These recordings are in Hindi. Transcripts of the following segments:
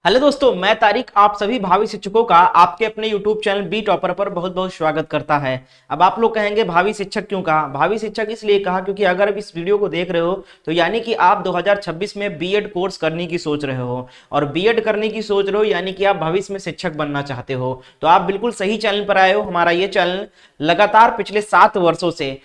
हेलो दोस्तों, मैं तारिक आप सभी भावी शिक्षकों का आपके अपने YouTube चैनल बी टॉपर पर बहुत बहुत स्वागत करता है। अब आप लोग कहेंगे भावी शिक्षक क्यों कहा? भावी शिक्षक इसलिए कहा क्योंकि अगर आप इस वीडियो को देख रहे हो तो यानी कि आप 2026 में बीएड कोर्स करने की सोच रहे हो और बीएड करने की सोच रहे हो यानी कि आप भविष्य में शिक्षक बनना चाहते हो, तो आप बिल्कुल सही चैनल पर आए हो। हमारा ये चैनल लगातार पिछले 7 वर्षों से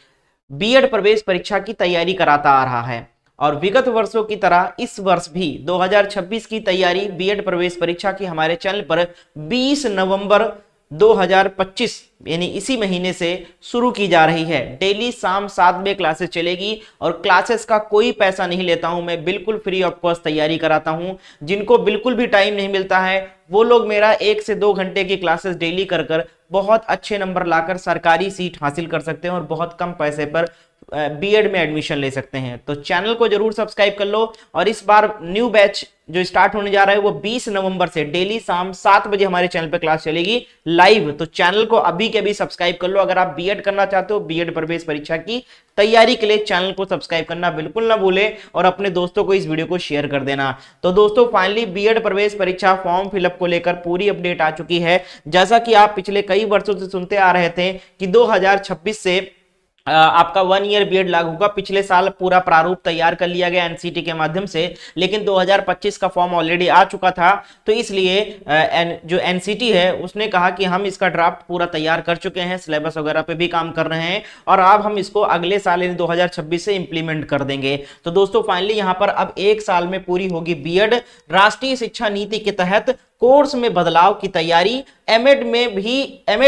बीएड प्रवेश परीक्षा की तैयारी कराता आ रहा है और विगत वर्षों की तरह इस वर्ष भी 2026 की तैयारी बीएड प्रवेश परीक्षा की हमारे चैनल पर 20 नवंबर 2025 यानी इसी महीने से शुरू की जा रही है। डेली शाम 7 बजे क्लासेस चलेगी और क्लासेस का कोई पैसा नहीं लेता हूं, मैं बिल्कुल फ्री ऑफ कॉस्ट तैयारी कराता हूं। जिनको बिल्कुल भी टाइम नहीं मिलता है वो लोग मेरा 1 से 2 घंटे की क्लासेस डेली कर बहुत अच्छे नंबर लाकर सरकारी सीट हासिल कर सकते हैं और बहुत कम पैसे पर बीएड में एडमिशन ले सकते हैं। तो चैनल को जरूर सब्सक्राइब कर लो और इस बार न्यू बैच जो स्टार्ट होने जा रहा है वो 20 नवंबर से डेली शाम 7 बजे हमारे चैनल पे क्लास चलेगी लाइव। तो चैनल को अभी के अभी सब्सक्राइब कर लो। अगर आप बीएड करना चाहते हो, बीएड प्रवेश परीक्षा की तैयारी के लिए चैनल को सब्सक्राइब करना बिल्कुल ना भूले और अपने दोस्तों को इस वीडियो को शेयर कर देना। तो दोस्तों फाइनली बीएड प्रवेश परीक्षा फॉर्म फिलअप को लेकर पूरी अपडेट आ चुकी है। जैसा कि आप पिछले कई वर्षों से सुनते आ रहे थे कि 2026 से आपका 1 ईयर बीएड लागू होगा। पिछले साल पूरा प्रारूप तैयार कर लिया गया एनसीटी के माध्यम से, लेकिन 2025 का फॉर्म ऑलरेडी आ चुका था, तो इसलिए जो एनसीटी है उसने कहा कि हम इसका ड्राफ्ट पूरा तैयार कर चुके हैं, सिलेबस वगैरह पे भी काम कर रहे हैं और अब हम इसको अगले साल यानी 2026 से इंप्लीमेंट कर देंगे। तो दोस्तों फाइनली यहां पर अब 1 साल में पूरी होगी बीएड। राष्ट्रीय शिक्षा नीति के तहत कोर्स में बदलाव की तैयारी, एमएड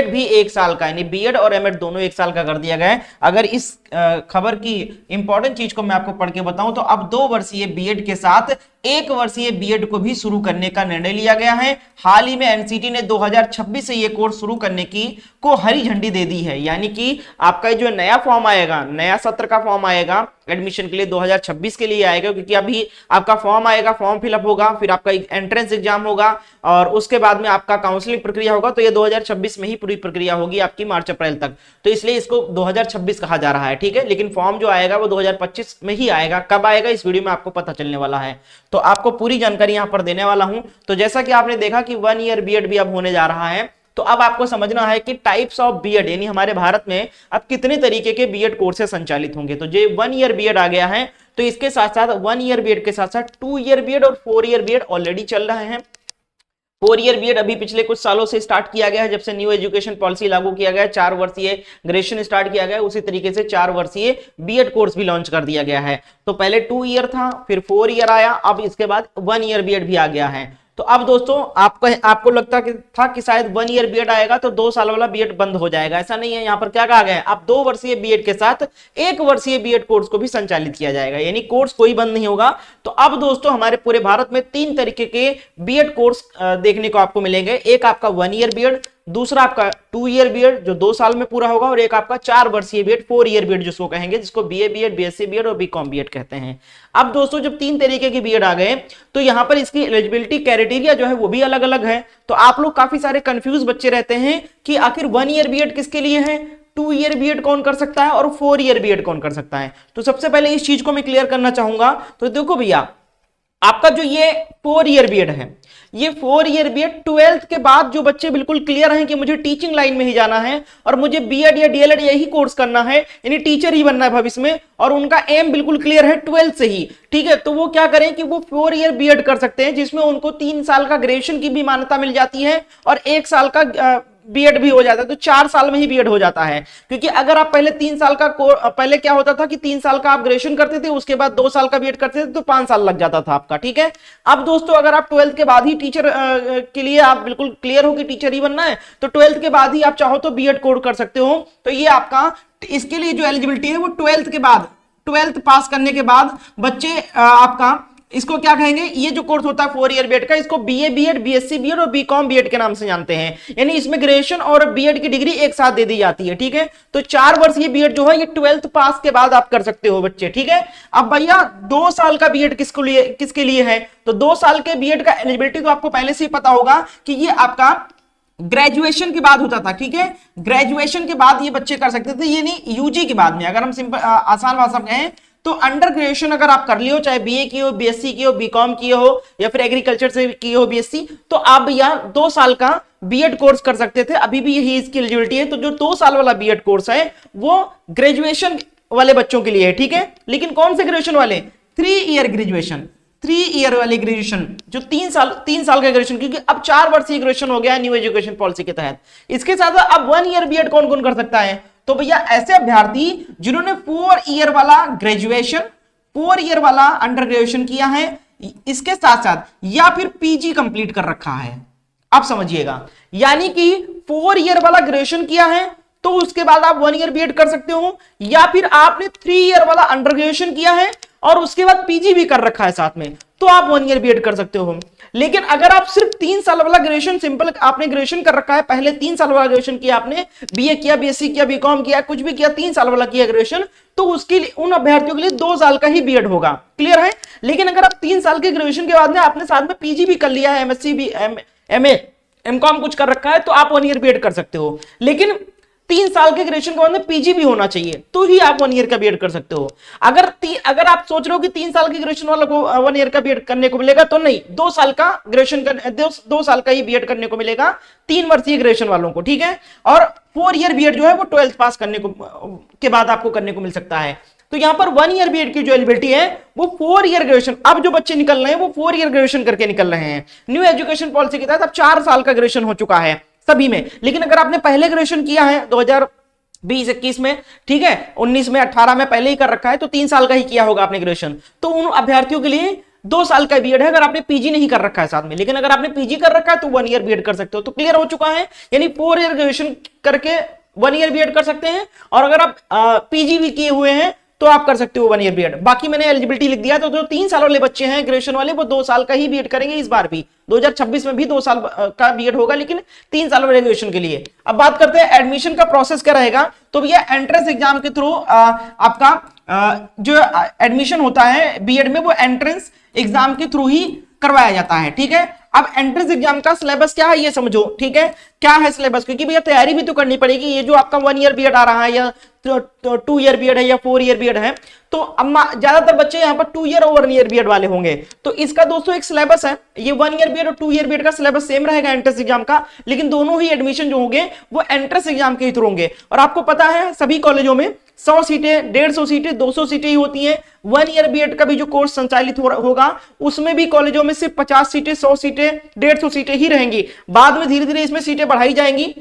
भी 1 साल का यानी बीएड और एमएड दोनों 1 साल का कर दिया गया है। अगर इस खबर की इंपॉर्टेंट चीज को मैं आपको पढ़ के बताऊं तो अब 2 वर्षीय बीएड के साथ 1 वर्षीय बीएड को भी शुरू करने का निर्णय लिया गया है। हाल ही में एनसीटी ने 2026 से यह कोर्स शुरू करने की को हरी झंडी दे दी है, यानी कि आपका जो नया फॉर्म आएगा, नया सत्र का फॉर्म आएगा एडमिशन के लिए 2026 के लिए आएगा, क्योंकि अभी आपका फॉर्म आएगा, फॉर्म फिलअप होगा, फिर आपका एंट्रेंस एग्जाम होगा और उसके बाद में आपका काउंसलिंग प्रक्रिया होगा। तो ये 2026 में ही पूरी प्रक्रिया होगी आपकी मार्च अप्रैल तक, तो इसलिए इसको 2026 कहा जा रहा है, ठीक है। लेकिन फॉर्म जो आएगा वो 2025 में ही आएगा। कब आएगा इस वीडियो में आपको पता चलने वाला है, तो आपको पूरी जानकारी यहां पर देने वाला हूं। तो जैसा कि आपने देखा कि 1 ईयर बीएड भी अब होने जा रहा है, तो अब आपको समझना है कि टाइप्स ऑफ बीएड यानी हमारे भारत में अब कितने तरीके के बीएड कोर्सेज संचालित होंगे। तो जो 1 ईयर बीएड आ गया है, तो इसके साथ साथ 1 ईयर बीएड के साथ साथ 2 ईयर बीएड और 4 ईयर बीएड ऑलरेडी चल रहे हैं। 4 ईयर बीएड अभी पिछले कुछ सालों से स्टार्ट किया गया है, जब से न्यू एजुकेशन पॉलिसी लागू किया गया है, 4 वर्षीय ग्रेजुएशन स्टार्ट किया गया है, उसी तरीके से 4 वर्षीय बीएड कोर्स भी लॉन्च कर दिया गया है। तो पहले 2 ईयर था, फिर 4 ईयर आया, अब इसके बाद 1 ईयर बीएड भी आ गया है। तो अब दोस्तों आपको लगता था कि शायद 1 ईयर बीएड आएगा तो 2 साल वाला बीएड बंद हो जाएगा, ऐसा नहीं है। यहाँ पर क्या कहा गया है, अब 2 वर्षीय बीएड के साथ 1 वर्षीय बीएड कोर्स को भी संचालित किया जाएगा, यानी कोर्स कोई बंद नहीं होगा। तो अब दोस्तों हमारे पूरे भारत में 3 तरीके के बीएड कोर्स देखने को आपको मिलेंगे। एक आपका 1 ईयर बीएड, दूसरा आपका 2 ईयर बीएड जो 2 साल में पूरा होगा, और एक आपका 4 वर्षीय बीएड 4 ईयर बीएड जिसको कहेंगे, जिसको बीए बीएड, बीएससी बीएड और बीकॉम बीएड कहते हैं। अब दोस्तों जब 3 तरीके की बीएड आ गए तो यहां पर इसकी एलिजिबिलिटी क्राइटेरिया जो है वो भी अलग अलग है। तो आप लोग काफी सारे कंफ्यूज बच्चे रहते हैं कि आखिर 1 ईयर बीएड किसके लिए है, 2 ईयर बीएड कौन कर सकता है और 4 ईयर बीएड कौन कर सकता है। तो सबसे पहले इस चीज को मैं क्लियर करना चाहूंगा। तो देखो भैया, आपका जो ये 4 ईयर बीएड है, ये 4 ईयर बीएड 12th के बाद जो बच्चे बिल्कुल क्लियर हैं कि मुझे टीचिंग लाइन में ही जाना है और मुझे बीएड या डीएलएड यही कोर्स करना है, यानी टीचर ही बनना है भविष्य में, और उनका एम बिल्कुल क्लियर है 12th से ही, ठीक है। तो वो क्या करें कि वो 4 ईयर बीएड कर सकते हैं, जिसमें उनको 3 साल का ग्रेजुएशन की भी मान्यता मिल जाती है और 1 साल का बीएड भी हो जाता है। तो 4 साल में ही बीएड हो जाता है, क्योंकि अगर आप पहले 3 साल का पहले क्या होता था कि 3 साल का आप ग्रेजुएशन करते थे, उसके बाद 2 साल का बीएड करते थे, तो 5 साल लग जाता था आपका, ठीक है। अब दोस्तों अगर आप 12th के बाद ही टीचर के लिए आप बिल्कुल क्लियर हो कि टीचर ही बनना है, तो 12th के बाद ही आप चाहो तो बीएड कोर्स कर सकते हो। तो ये आपका इसके लिए जो एलिजिबिलिटी है वो 12th के बाद, 12th पास करने के बाद बच्चे आपका इसको क्या कहेंगे, ये जो कोर्स होता है 4 ईयर बीएड का, इसको बीए बीएड, बीएससी बीएड और बीकॉम बीएड के नाम से जानते हैं, यानी इसमें ग्रेजुएशन और बीएड की डिग्री एक साथ दे दी जाती है, ठीक है। तो 4 वर्षीय बीएड जो है ये 12th पास के बाद आप कर सकते हो बच्चे, ठीक है। अब भैया 2 साल का बीएड किसके लिए है, तो 2 साल के बीएड का एलिजिबिलिटी तो आपको पहले से ही पता होगा कि ये आपका ग्रेजुएशन के बाद होता था, ठीक है। ग्रेजुएशन के बाद ये बच्चे कर सकते थे, ये नहीं यूजी के बाद में। अगर हम सिंपल आसान भाषा में कहें तो अंडर ग्रेजुएशन अगर आप कर लियो, चाहे बीए की हो, बीएससी की हो, बीकॉम की हो, या फिर एग्रीकल्चर से की हो बीएससी, तो आप भैया 2 साल का बीएड कोर्स कर सकते थे, अभी भी यही इसकी एलिजिबिलिटी है। तो जो 2 साल वाला बीएड कोर्स है वो ग्रेजुएशन वाले बच्चों के लिए है, ठीक है। लेकिन कौन से ग्रेजुएशन वाले? 3 ईयर ग्रेजुएशन, 3 ईयर वाली ग्रेजुएशन, जो 3 साल का ग्रेजुएशन, क्योंकि अब 4 वर्षीय ग्रेजुएशन हो गया है न्यू एजुकेशन पॉलिसी के तहत। इसके साथ अब 1 ईयर बीएड कौन कौन कर सकता है? तो भैया ऐसे अभ्यर्थी जिन्होंने 4 ईयर वाला ग्रेजुएशन, 4 ईयर वाला अंडर ग्रेजुएशन किया है, इसके साथ साथ या फिर पीजी कंप्लीट कर रखा है। आप समझिएगा, यानी कि 4 ईयर वाला ग्रेजुएशन किया है तो उसके बाद आप 1 ईयर बीएड कर सकते हो, या फिर आपने 3 ईयर वाला अंडर ग्रेजुएशन किया है और उसके बाद पीजी भी कर रखा है साथ में, तो आप 1 ईयर बीएड कर सकते हो। लेकिन अगर आप सिर्फ 3 साल वाला ग्रेजुएशन, सिंपल आपने ग्रेजुएशन कर रखा है, पहले 3 साल वाला ग्रेजुएशन किया, आपने बीए किया, बीएससी किया, बीकॉम किया, कुछ भी किया, 3 साल वाला किया ग्रेजुएशन, तो उसके लिए उन अभ्यर्थियों के लिए 2 साल का ही बीएड होगा। क्लियर है? लेकिन अगर आप 3 साल के ग्रेजुएशन के बाद में आपने साथ में पीजी भी कर लिया है, एमएससी भी, एमए, एमकॉम कुछ कर रखा है, तो आप 1 ईयर बीएड कर सकते हो। लेकिन 3 साल के ग्रेजुएशन के बाद में पीजी भी होना चाहिए, तो ही आप 1 ईयर का बीएड कर सकते हो। अगर आप सोच रहे हो कि 3 साल के ग्रेजुएशन वालों को 1 ईयर का बीएड करने को मिलेगा, तो नहीं, 2 साल का ग्रेजुएशन 2 साल का ही बीएड करने को मिलेगा 3 वर्षीय ग्रेजुएशन वालों को, ठीक है। और 4 ईयर बीएड जो है वो 12th पास करने को के बाद आपको करने को मिल सकता है। तो यहां पर 1 ईयर बीएड की जो एलिजिबिलिटी है वो 4 ईयर ग्रेजुएशन, अब जो बच्चे निकल रहे हैं वो 4 ईयर ग्रेजुएशन करके निकल रहे हैं। न्यू एजुकेशन पॉलिसी के तहत अब 4 साल का ग्रेजुएशन हो चुका है सभी में। लेकिन अगर आपने पहले ग्रेजुएशन किया है 2020-21 में, ठीक है, 19 में, 18 में पहले ही कर रखा है, तो 3 साल का ही किया होगा आपने ग्रेजुएशन, तो उन अभ्यर्थियों के लिए 2 साल का बीएड है अगर आपने पीजी नहीं कर रखा है साथ में। लेकिन अगर आपने पीजी कर रखा है तो 1 ईयर बीएड कर सकते हो। तो क्लियर हो चुका है, यानी 4 ईयर ग्रेजुएशन करके 1 ईयर बीएड कर सकते हैं, और अगर आप पीजी भी किए हुए हैं तो आप कर सकते हो 1 ईयर बीएड। बाकी मैंने एलिजिबिलिटी लिख दिया, तो जो 3 साल वाले बच्चे हैं ग्रेजुएशन वाले, वो 2 साल का ही बीएड करेंगे इस बार भी। 2026 में भी 2 साल का बीएड होगा, लेकिन 3 साल वाले ग्रेजुएशन के लिए। अब बात करते हैं एडमिशन का प्रोसेस क्या रहेगा। तो भैया एंट्रेंस एग्जाम के थ्रू आपका जो एडमिशन होता है बीएड में, वो एंट्रेंस एग्जाम के थ्रू ही करवाया जाता है, ठीक है। अब एंट्रेंस एग्जाम का सिलेबस क्या है ये समझो, ठीक है, क्या है सिलेबस, क्योंकि भैया तैयारी भी तो करनी पड़ेगी। ये जो आपका 1 ईयर बीएड आ रहा है, या 2 ईयर बीएड है, या 4 ईयर बीएड है, तो अब ज्यादातर बच्चे यहाँ पर 2 ईयर और 1 ईयर बीएड वाले होंगे। तो इसका दोस्तों एक सिलेबस है, ये 1 ईयर बीएड और 2 ईयर बीएड का सिलेबस सेम रहेगा एंट्रेंस एग्जाम का, लेकिन दोनों ही एडमिशन जो होंगे वो एंट्रेंस एग्जाम के ही थ्रू होंगे। और आपको पता है सभी कॉलेजों में 100 सीटें, 150 सीटें, 200 सीटें ही होती हैं। 1 ईयर बीएड का भी जो कोर्स संचालित होगा उसमें भी कॉलेजों में सिर्फ 50 सीटें, 100 सीटें, 150 सीटें ही रहेंगी। बाद में धीरे धीरे इसमें सीटें बढ़ाई जाएंगी।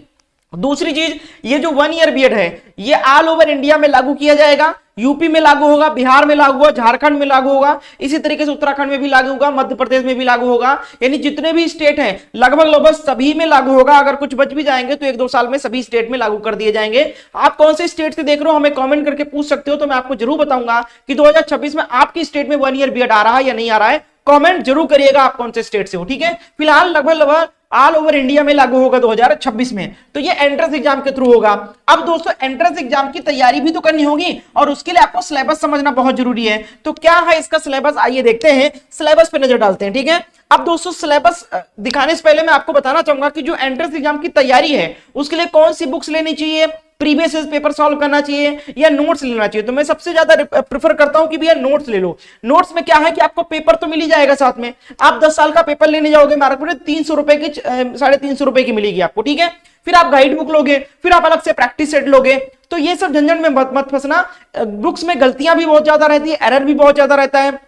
दूसरी चीज, ये जो 1 ईयर बीएड है ये ऑल ओवर इंडिया में लागू किया जाएगा। यूपी में लागू होगा, बिहार में लागू होगा, झारखंड में लागू होगा, इसी तरीके से उत्तराखंड में भी लागू होगा, मध्य प्रदेश में भी लागू होगा, यानी जितने भी स्टेट हैं लगभग सभी में लागू होगा। अगर कुछ बच भी जाएंगे तो 1-2 साल में सभी स्टेट में लागू कर दिए जाएंगे। आप कौन से स्टेट से देख रहे हो हमें कमेंट करके पूछ सकते हो, तो मैं आपको जरूर बताऊंगा कि 2026 में आपकी स्टेट में 1 ईयर बीएड आ रहा है या नहीं आ रहा है। कमेंट जरूर करिएगा आप कौन से स्टेट से हो, ठीक है। फिलहाल लगभग ऑल ओवर इंडिया में लागू होगा 2026 में। तो ये एंट्रेंस एग्जाम के थ्रू होगा। अब दोस्तों एंट्रेंस एग्जाम की तैयारी भी तो करनी होगी, और उसके लिए आपको सिलेबस समझना बहुत जरूरी है। तो क्या है इसका सिलेबस, आइए देखते हैं, सिलेबस पे नजर डालते हैं, ठीक है। अब दोस्तों सिलेबस दिखाने से पहले मैं आपको बताना चाहूंगा कि जो एंट्रेंस एग्जाम की तैयारी है उसके लिए कौन सी बुक्स लेनी चाहिए, प्रीवियस पेपर सॉल्व करना चाहिए या नोट्स लेना चाहिए। तो मैं सबसे ज्यादा प्रेफर करता हूं कि भैया नोट्स ले लो। नोट्स में क्या है कि आपको पेपर तो मिल ही जाएगा साथ में। आप 10 साल का पेपर लेने जाओगे मार्केट में 300 रुपए की, 350 रुपए की मिलेगी आपको, ठीक है। फिर आप गाइड बुक लोगे, फिर आप अलग से प्रैक्टिस सेट लोगे, तो ये सब झंझट में मत फंसना। बुक्स में गलतियां भी बहुत ज्यादा रहती है, एरर भी बहुत ज्यादा रहता है।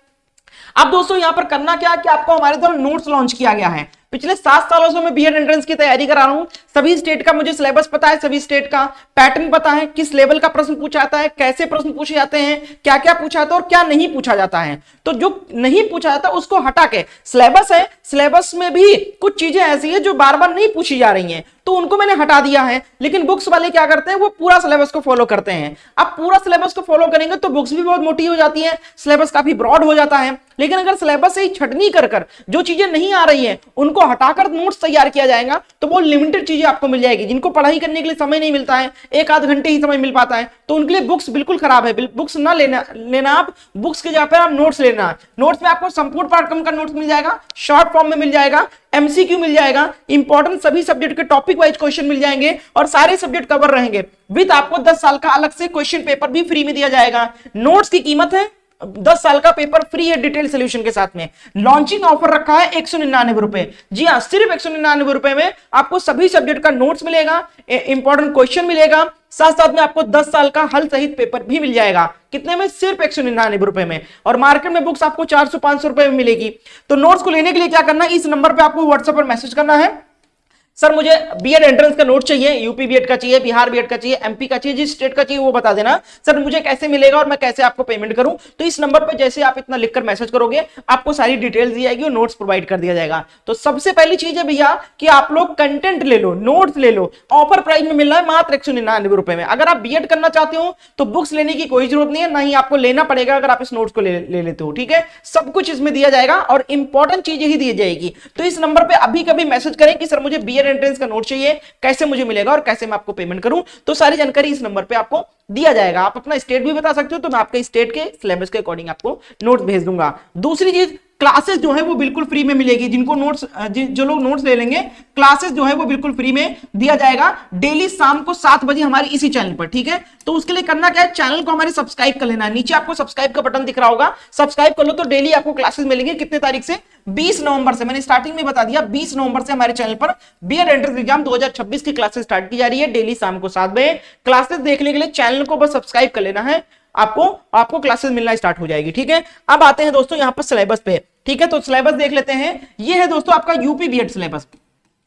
अब दोस्तों यहां पर करना क्या है कि आपको हमारे द्वारा नोट्स लॉन्च किया गया है। पिछले 7 सालों से मैं बीएड एंट्रेंस की तैयारी करा रहा हूं। सभी स्टेट का मुझे सिलेबस पता है, सभी स्टेट का पैटर्न पता है, किस लेवल का प्रश्न पूछा जाता है, कैसे प्रश्न पूछे जाते हैं, क्या क्या पूछा जाता है और क्या नहीं पूछा जाता है। तो जो नहीं पूछा जाता उसको हटा के सिलेबस है, सिलेबस में भी कुछ चीजें ऐसी है जो बार बार नहीं पूछी जा रही हैं, तो उनको मैंने हटा दिया है। लेकिन बुक्स वाले क्या करते हैं, वो पूरा सिलेबस को फॉलो करते हैं। अब पूरा सिलेबस को फॉलो करेंगे तो बुक्स भी बहुत मोटी हो जाती है, सिलेबस काफी ब्रॉड हो जाता है। लेकिन अगर सिलेबस से ही छटनी कर जो चीजें नहीं आ रही है उनको हटाकर नोट्स तैयार किया जाएगा, तो वो लिमिटेड चीजें आपको मिल जाएगी। जिनको पढ़ाई करने के लिए समय नहीं मिलता है, 1-8 घंटे ही समय मिल पाता है, तो उनके लिए बुक्स बिल्कुल खराब है। बुक्स ना लेना आप बुक्स के जगह पर आप नोट्स लेना। नोट्स में आपको संपूर्ण पाठ्यक्रम का नोट्स मिल जाएगा, शॉर्ट फॉर्म में मिल जाएगा, एमसीक्यू मिल जाएगा, इंपॉर्टेंट सभी सब्जेक्ट के टॉपिक वाइज क्वेश्चन मिल जाएंगे और सारे सब्जेक्ट कवर रहेंगे। विद आपको 10 साल का अलग से क्वेश्चन पेपर भी फ्री में दिया जाएगा। नोट्स की कीमत है 10 साल का पेपर फ्री है डिटेल सोल्यूशन के साथ में। लॉन्चिंग ऑफर रखा है 199 रुपए। जी हाँ, सिर्फ 199 रुपए में आपको सभी सब्जेक्ट का नोट्स मिलेगा, इंपॉर्टेंट क्वेश्चन मिलेगा, साथ साथ में आपको 10 साल का हल सहित पेपर भी मिल जाएगा। कितने में? सिर्फ 199 रुपए में। और मार्केट में बुक्स आपको 400-500 रुपए में मिलेगी। तो नोट्स को लेने के लिए क्या करना है, इस नंबर पे आपको व्हाट्सएप पर मैसेज करना है, सर मुझे बीएड एंट्रेंस का नोट चाहिए, यूपी बीएड का चाहिए, बिहार बीएड का चाहिए, एमपी का चाहिए, जिस स्टेट का चाहिए वो बता देना। सर मुझे कैसे मिलेगा और मैं कैसे आपको पेमेंट करूं? तो इस नंबर पे जैसे आप इतना लिखकर मैसेज करोगे, आपको सारी डिटेल्स दी जाएगी और नोट्स प्रोवाइड कर दिया जाएगा। तो सबसे पहली चीज है भैया कि आप लोग कंटेंट ले लो, नोट्स ले लो। ऑफर प्राइस में मिल रहा है मात्र 199 रुपए में। अगर आप बीएड करना चाहते हो तो बुक्स लेने की कोई जरूरत नहीं है, ना ही आपको लेना पड़ेगा अगर आप इस नोट्स को ले लेते हो। ठीक है, सब कुछ इसमें दिया जाएगा और इंपॉर्टेंट चीजें ही दी जाएगी। तो इस नंबर पे अभी कभी मैसेज करें कि सर मुझे बीएड एंट्रेंस का नोट चाहिए, कैसे मुझे मिलेगा और कैसे मैं आपको पेमेंट करूं, तो सारी जानकारी इस नंबर पे आपको दिया जाएगा। आप अपना स्टेट भी बता सकते हो, तो मैं आपके स्टेट के सिलेबस के अकॉर्डिंग आपको नोट्स भेज दूंगा। दूसरी चीज, क्लासेस जो है वो बिल्कुल फ्री में मिलेगी। जिनको नोट्स जो लोग नोट्स ले लेंगे, क्लासेस जो है वो बिल्कुल फ्री में दिया जाएगा डेली शाम को 7 बजे हमारे इसी चैनल पर। ठीक है, तो उसके लिए करना क्या है, चैनल को हमारे सब्सक्राइब कर लेना है। नीचे आपको सब्सक्राइब का बटन दिख रहा होगा, सब्सक्राइब कर लो तो डेली आपको क्लासेस मिलेंगे। कितने तारीख से? 20 नवंबर से। मैंने स्टार्टिंग में बता दिया, 20 नवंबर से हमारे चैनल पर बीएड एंट्रेंस एग्जाम 2026 की क्लासेस स्टार्ट की जा रही है। डेली शाम को 7 बजे क्लासेस देखने के लिए चैनल को बस सब्सक्राइब कर लेना है, आपको क्लासेस मिलना स्टार्ट हो जाएगी। ठीक है, अब आते हैं दोस्तों यहाँ पर सिलेबस पे। ठीक है, तो सिलेबस देख लेते हैं। ये है दोस्तों आपका यूपी बीएड सिलेबस,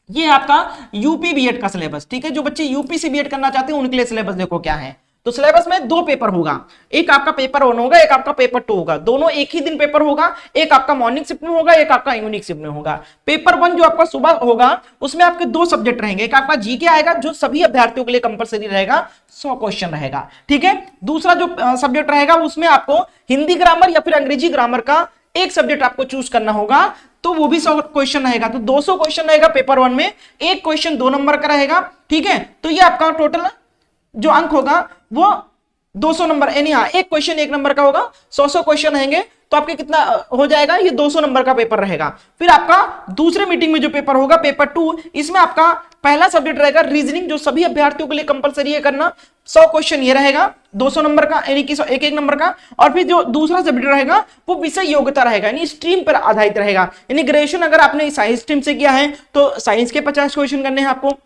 ये है आपका यूपी बीएड का सिलेबस। ठीक है, जो बच्चे यूपी से बीएड करना चाहते हैं उनके लिए सिलेबस देखो क्या है। तो सिलेबस में 2 पेपर होगा, एक आपका पेपर 1 होगा, एक आपका पेपर 2 होगा। दोनों एक ही दिन पेपर होगा, एक आपका मॉर्निंग शिफ्ट में होगा, एक आपका इवनिंग शिफ्ट में होगा। पेपर 1 जो आपका सुबह होगा उसमें आपके 2 सब्जेक्ट रहेंगे। एक आपका जीके आएगा जो सभी अभ्यर्थियों के लिए कंपलसरी रहेगा, 100 क्वेश्चन रहेगा। ठीक है, दूसरा जो सब्जेक्ट रहेगा उसमें आपको हिंदी ग्रामर या फिर अंग्रेजी ग्रामर का एक सब्जेक्ट आपको चूज करना होगा, तो वो भी 100 क्वेश्चन रहेगा। तो 200 क्वेश्चन रहेगा पेपर 1 में, एक क्वेश्चन 2 नंबर का रहेगा। ठीक है, तो ये आपका टोटल जो अंक होगा वो 200 नंबर, यानी हाँ एक क्वेश्चन 1 नंबर का होगा, 100 क्वेश्चन रहेंगे तो आपके कितना हो जाएगा, ये 200 नंबर का पेपर रहेगा। फिर आपका दूसरे मीटिंग में जो पेपर होगा पेपर 2, इसमें आपका पहला सब्जेक्ट रहेगा रीजनिंग, जो सभी अभ्यर्थियों के लिए कंपलसरी है करना। 100 क्वेश्चन ये रहेगा 200 नंबर का, यानी कि 1-1 नंबर का। और फिर जो दूसरा सब्जेक्ट रहेगा वो विषय योग्यता रहेगा, यानी स्ट्रीम पर आधारित रहेगा। यानी ग्रेजुएशन अगर आपने साइंस स्ट्रीम से किया है तो साइंस के 50 क्वेश्चन करने हैं आपको।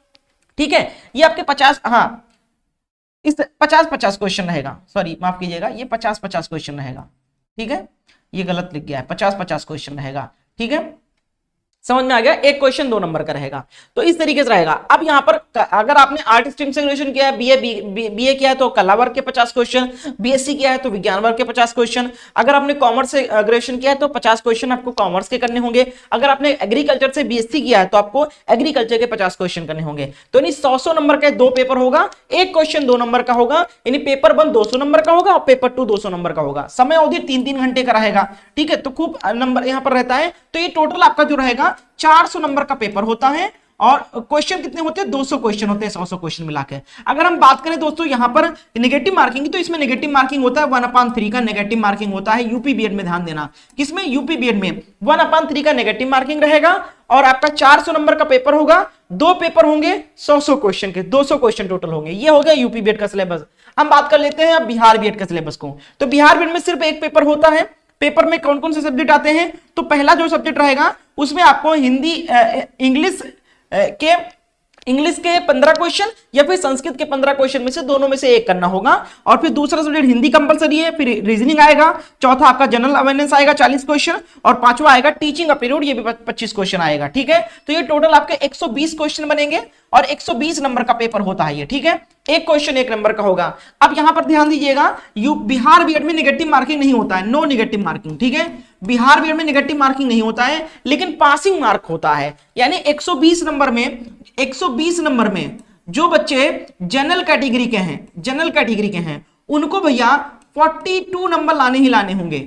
ठीक है, ये आपके 50, हाँ इस 50-50 क्वेश्चन रहेगा, सॉरी माफ कीजिएगा, ये 50-50 क्वेश्चन रहेगा। ठीक है, ये गलत लिख गया है, 50-50 क्वेश्चन रहेगा। ठीक है, समझ में आ गया, एक क्वेश्चन 2 नंबर का रहेगा। तो इस तरीके से रहेगा। अब यहां पर अगर आपने आर्ट स्ट्रीम से ग्रेजुएशन किया है, बीए किया है तो कला वर्ग के 50 क्वेश्चन, बीएससी किया है तो विज्ञान वर्ग के 50 क्वेश्चन। अगर आपने कॉमर्स से ग्रेजुएशन किया है तो 50 क्वेश्चन आपको कॉमर्स के करने होंगे। अगर आपने एग्रीकल्चर से बीएससी किया है तो आपको एग्रीकल्चर के 50 क्वेश्चन करने होंगे। तो यानी 100 नंबर के 2 पेपर होगा, एक क्वेश्चन 2 नंबर का होगा, यानी पेपर 1 200 नंबर का होगा और पेपर 2 200 नंबर का होगा। समय अवधि 3-3 घंटे का रहेगा। ठीक है, तो खूब नंबर यहां पर रहता है। तो ये टोटल आपका जो रहेगा 400 नंबर का पेपर होता है और क्वेश्चन कितने होते हैं, 200 क्वेश्चन होते हैं, 100 क्वेश्चन मिलाकर। अगर हम बात करें दोस्तों यहां पर नेगेटिव मार्किंग की, तो इसमें नेगेटिव मार्किंग होता है 1/3 का नेगेटिव मार्किंग होता है यूपी बीएड में। ध्यान देना, किसमें, यूपी बीएड में 1/3 का नेगेटिव मार्किंग रहेगा और आपका 400 नंबर का पेपर होगा। 2 पेपर होंगे 100 क्वेश्चन के, 200 क्वेश्चन टोटल होंगे। ये हो गया यूपी बीएड का सिलेबस। हम बात कर लेते हैं अब बिहार बीएड का सिलेबस को। तो बिहार बीएड में सिर्फ एक पेपर होता है। पेपर में कौन कौन से सब्जेक्ट आते हैं, तो पहला जो सब्जेक्ट रहेगा उसमें आपको हिंदी इंग्लिश के 15 क्वेश्चन या फिर संस्कृत के 15 क्वेश्चन में से दोनों में से एक करना होगा। और फिर दूसरा सब्जेक्ट हिंदी कंपलसरी है, फिर रीजनिंग आएगा, चौथा आपका जनरल अवेयरनेस आएगा 40 क्वेश्चन और पांचवा आएगा टीचिंग अपीरियड, ये भी 25 क्वेश्चन आएगा। ठीक है, तो ये टोटल आपके 120 क्वेश्चन बनेंगे और 120 नंबर का पेपर होता है ये। ठीक है, एक क्वेश्चन 1 नंबर का होगा। अब यहां पर ध्यान दीजिएगा, बिहार बीएड में नेगेटिव मार्किंग नहीं होता है, नो नेगेटिव मार्किंग। ठीक है, बिहार बीएड में नेगेटिव मार्किंग नहीं होता है, लेकिन पासिंग मार्क होता है। यानी 120 नंबर में जो बच्चे जनरल कैटेगरी के हैं उनको भैया 42 नंबर लाने ही लाने होंगे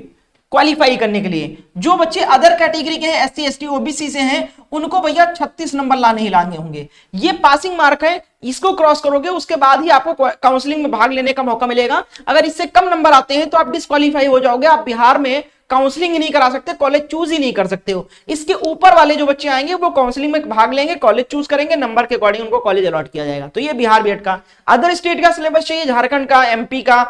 क्वालिफाई करने के लिए। जो बच्चे अदर कैटेगरी के हैं, एससी एसटी ओबीसी से हैं, उनको भैया 36 नंबर लाने ही लाने होंगे। ये पासिंग मार्क है, इसको क्रॉस करोगे उसके बाद ही आपको काउंसलिंग में भाग लेने का मौका मिलेगा। अगर इससे कम नंबर आते हैं तो आप डिस्क्वालीफाई हो जाओगे, आप बिहार में काउंसलिंग ही नहीं करा सकते, कॉलेज चूज ही नहीं कर सकते हो। इसके ऊपर वाले जो बच्चे आएंगे वो काउंसलिंग में भाग लेंगे, कॉलेज चूज करेंगे, नंबर के अकॉर्डिंग उनको कॉलेज अलॉट किया जाएगा। तो ये बिहार बीएड का। अदर स्टेट का सिलेबस चाहिए, झारखंड का, एमपी का,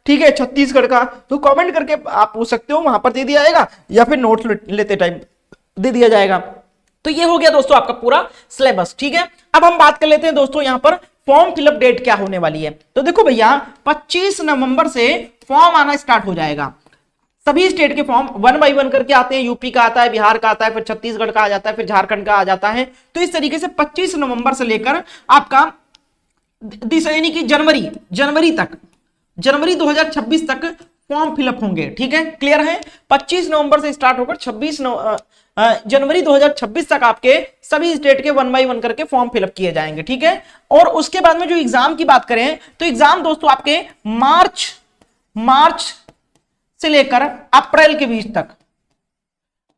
ठीक है, छत्तीसगढ़ का, तो कमेंट करके आप पूछ सकते हो, वहां पर दे दिया जाएगा या फिर नोट्स लेते टाइम दे दिया जाएगा। तो ये हो गया दोस्तों आपका पूरा सिलेबस। ठीक है, अब हम बात कर लेते हैं दोस्तों यहां पर फॉर्म फिलअप डेट क्या होने वाली है। तो देखो भैया 25 नवंबर से फॉर्म आना स्टार्ट हो जाएगा। सभी स्टेट के फॉर्म 1 बाय 1 करके आते हैं, यूपी का आता है, बिहार का आता है, फिर छत्तीसगढ़ का आ जाता है, फिर झारखंड का आ जाता है। तो इस तरीके से 25 नवंबर से लेकर आपका यानी कि जनवरी तक, जनवरी 2026 तक फॉर्म फिलअप होंगे। ठीक है, क्लियर है। 25 नवंबर से स्टार्ट होकर जनवरी 2026 तक आपके सभी स्टेट के 1 बाय 1 करके फॉर्म फिलअप किए जाएंगे। ठीक है, और उसके बाद में जो एग्जाम की बात करें तो एग्जाम दोस्तों आपके मार्च से लेकर अप्रैल के बीच तक,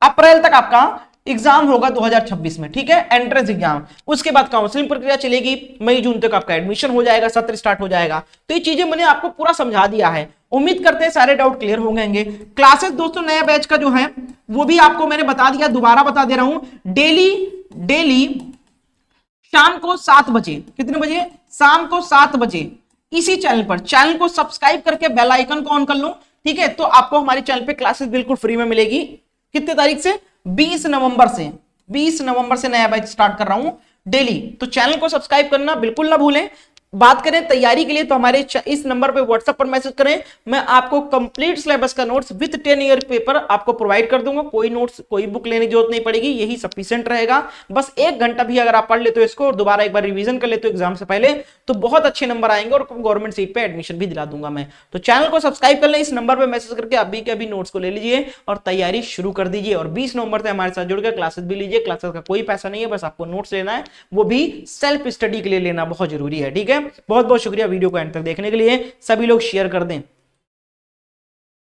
अप्रैल तक आपका एग्जाम होगा 2026 में। ठीक है, एंट्रेंस एग्जाम। उसके बाद काउंसलिंग प्रक्रिया चलेगी, मई जून तक आपका एडमिशन हो जाएगा, सत्र स्टार्ट हो जाएगा। तो ये चीजें मैंने आपको पूरा समझा दिया है, उम्मीद करते हैं सारे डाउट क्लियर हो गएंगे। क्लासेस दोस्तों नया बैच का जो है वो भी आपको मैंने बता दिया, दोबारा बता दे रहा हूं। डेली शाम को 7 बजे, कितने बजे? शाम को 7 बजे इसी चैनल पर, चैनल को सब्सक्राइब करके बेल आइकन को ऑन कर लो। ठीक है, तो आपको हमारे चैनल पे क्लासेस बिल्कुल फ्री में मिलेगी। कितने तारीख से? 20 नवंबर से नया बैच स्टार्ट कर रहा हूं डेली। तो चैनल को सब्सक्राइब करना बिल्कुल ना भूलें। बात करें तैयारी के लिए तो हमारे इस नंबर पे व्हाट्सएप पर मैसेज करें, मैं आपको कंप्लीट सिलेबस का नोट्स विद 10 ईयर पेपर आपको प्रोवाइड कर दूंगा। कोई नोट्स कोई बुक लेने की जरूरत नहीं पड़ेगी, यही सफिशिएंट रहेगा। बस 1 घंटा भी अगर आप पढ़ लेते हो इसको और दोबारा एक बार रिवीजन कर लेते हो एग्जाम से पहले, तो बहुत अच्छे नंबर आएंगे और गवर्नमेंट सीट पे एडमिशन भी दिला दूंगा मैं। तो चैनल को सब्सक्राइब कर लें, इस नंबर पर मैसेज करके अभी के अभी नोट्स को ले लीजिए और तैयारी शुरू कर दीजिए। और 20 नवंबर से हमारे साथ जुड़कर क्लासेस भी लीजिए। क्लासेस का कोई पैसा नहीं है, बस आपको नोट्स लेना है, वो भी सेल्फ स्टडी के लिए लेना बहुत जरूरी है। ठीक है, बहुत बहुत शुक्रिया वीडियो को एंड तक देखने के लिए। सभी लोग शेयर कर दें।